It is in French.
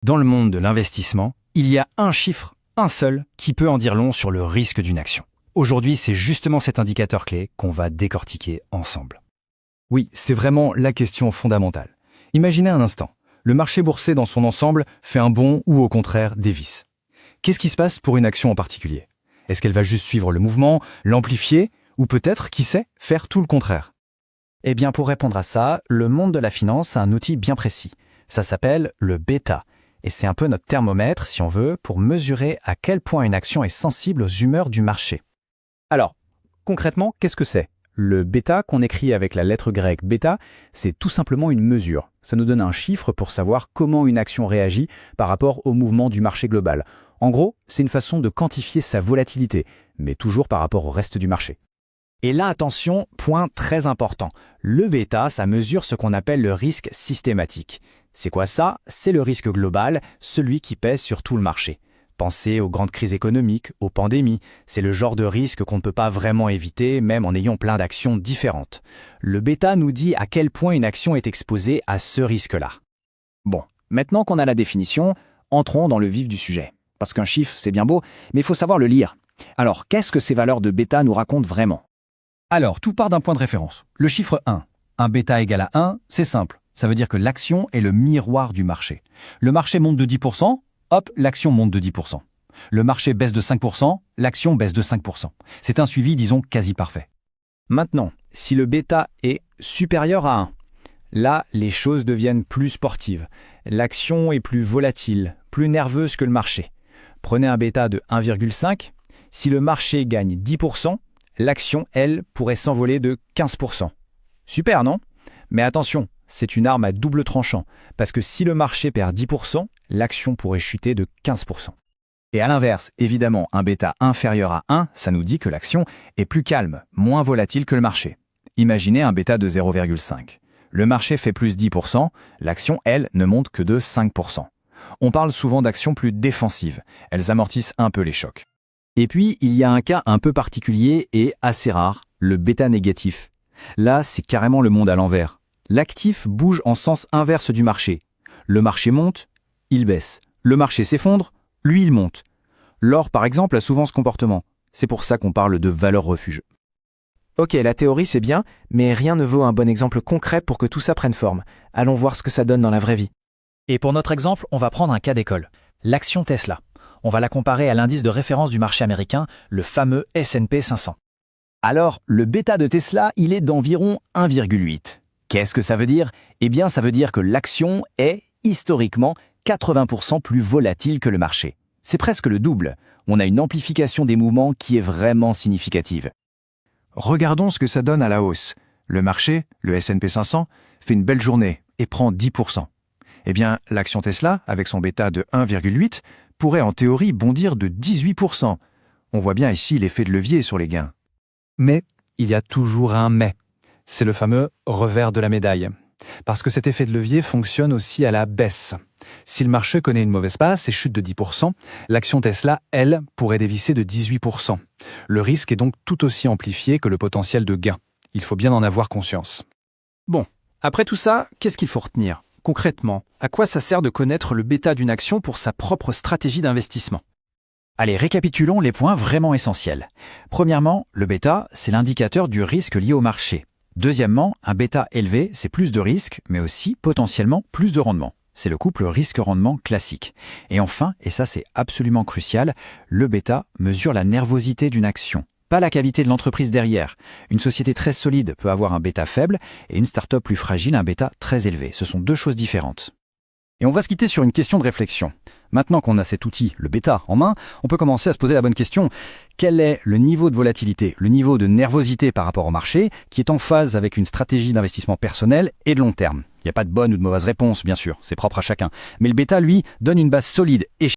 Dans le monde de l'investissement, il y a un chiffre, un seul, qui peut en dire long sur le risque d'une action. Aujourd'hui, c'est justement cet indicateur clé qu'on va décortiquer ensemble. Oui, c'est vraiment la question fondamentale. Imaginez un instant, le marché boursier dans son ensemble fait un bond ou au contraire dévisse. Qu'est-ce qui se passe pour une action en particulier? Est-ce qu'elle va juste suivre le mouvement, l'amplifier, ou peut-être, qui sait, faire tout le contraire? Eh bien, pour répondre à ça, le monde de la finance a un outil bien précis. Ça s'appelle le bêta. Et c'est un peu notre thermomètre, si on veut, pour mesurer à quel point une action est sensible aux humeurs du marché. Alors, concrètement, qu'est-ce que c'est? Le bêta, qu'on écrit avec la lettre grecque bêta, c'est tout simplement une mesure. Ça nous donne un chiffre pour savoir comment une action réagit par rapport au mouvement du marché global. En gros, c'est une façon de quantifier sa volatilité, mais toujours par rapport au reste du marché. Et là, attention, point très important. Le bêta, ça mesure ce qu'on appelle le risque systématique. C'est quoi ça? C'est le risque global, celui qui pèse sur tout le marché. Pensez aux grandes crises économiques, aux pandémies. C'est le genre de risque qu'on ne peut pas vraiment éviter, même en ayant plein d'actions différentes. Le bêta nous dit à quel point une action est exposée à ce risque-là. Bon, maintenant qu'on a la définition, entrons dans le vif du sujet. Parce qu'un chiffre, c'est bien beau, mais il faut savoir le lire. Alors, qu'est-ce que ces valeurs de bêta nous racontent vraiment? Alors, tout part d'un point de référence. Le chiffre 1. Un bêta égale à 1, c'est simple. Ça veut dire que l'action est le miroir du marché. Le marché monte de 10%, hop, l'action monte de 10%. Le marché baisse de 5%, l'action baisse de 5%. C'est un suivi, disons, quasi parfait. Maintenant, si le bêta est supérieur à 1, là, les choses deviennent plus sportives. L'action est plus volatile, plus nerveuse que le marché. Prenez un bêta de 1,5. Si le marché gagne 10%, l'action, elle, pourrait s'envoler de 15%. Super, non? Mais attention, c'est une arme à double tranchant, parce que si le marché perd 10%, l'action pourrait chuter de 15%. Et à l'inverse, évidemment, un bêta inférieur à 1, ça nous dit que l'action est plus calme, moins volatile que le marché. Imaginez un bêta de 0,5. Le marché fait plus 10%, l'action, elle, ne monte que de 5%. On parle souvent d'actions plus défensives, elles amortissent un peu les chocs. Et puis, il y a un cas un peu particulier et assez rare, le bêta négatif. Là, c'est carrément le monde à l'envers. L'actif bouge en sens inverse du marché. Le marché monte, il baisse. Le marché s'effondre, lui il monte. L'or, par exemple, a souvent ce comportement. C'est pour ça qu'on parle de valeur refuge. Ok, la théorie c'est bien, mais rien ne vaut un bon exemple concret pour que tout ça prenne forme. Allons voir ce que ça donne dans la vraie vie. Et pour notre exemple, on va prendre un cas d'école. L'action Tesla. On va la comparer à l'indice de référence du marché américain, le fameux S&P 500. Alors, le bêta de Tesla, il est d'environ 1,8. Qu'est-ce que ça veut dire? Eh bien, ça veut dire que l'action est, historiquement, 80% plus volatile que le marché. C'est presque le double. On a une amplification des mouvements qui est vraiment significative. Regardons ce que ça donne à la hausse. Le marché, le S&P 500, fait une belle journée et prend 10%. Eh bien, l'action Tesla, avec son bêta de 1,8, pourrait en théorie bondir de 18%. On voit bien ici l'effet de levier sur les gains. Mais il y a toujours un mais. C'est le fameux revers de la médaille. Parce que cet effet de levier fonctionne aussi à la baisse. Si le marché connaît une mauvaise passe et chute de 10%, l'action Tesla, elle, pourrait dévisser de 18%. Le risque est donc tout aussi amplifié que le potentiel de gain. Il faut bien en avoir conscience. Bon, après tout ça, qu'est-ce qu'il faut retenir? Concrètement, à quoi ça sert de connaître le bêta d'une action pour sa propre stratégie d'investissement? Allez, récapitulons les points vraiment essentiels. Premièrement, le bêta, c'est l'indicateur du risque lié au marché. Deuxièmement, un bêta élevé, c'est plus de risque, mais aussi potentiellement plus de rendement. C'est le couple risque-rendement classique. Et enfin, et ça c'est absolument crucial, le bêta mesure la nervosité d'une action, pas la qualité de l'entreprise derrière. Une société très solide peut avoir un bêta faible et une start-up plus fragile un bêta très élevé. Ce sont deux choses différentes. Et on va se quitter sur une question de réflexion. Maintenant qu'on a cet outil, le bêta, en main, on peut commencer à se poser la bonne question. Quel est le niveau de volatilité, le niveau de nervosité par rapport au marché qui est en phase avec une stratégie d'investissement personnel et de long terme? Il n'y a pas de bonne ou de mauvaise réponse, bien sûr, c'est propre à chacun. Mais le bêta, lui, donne une base solide et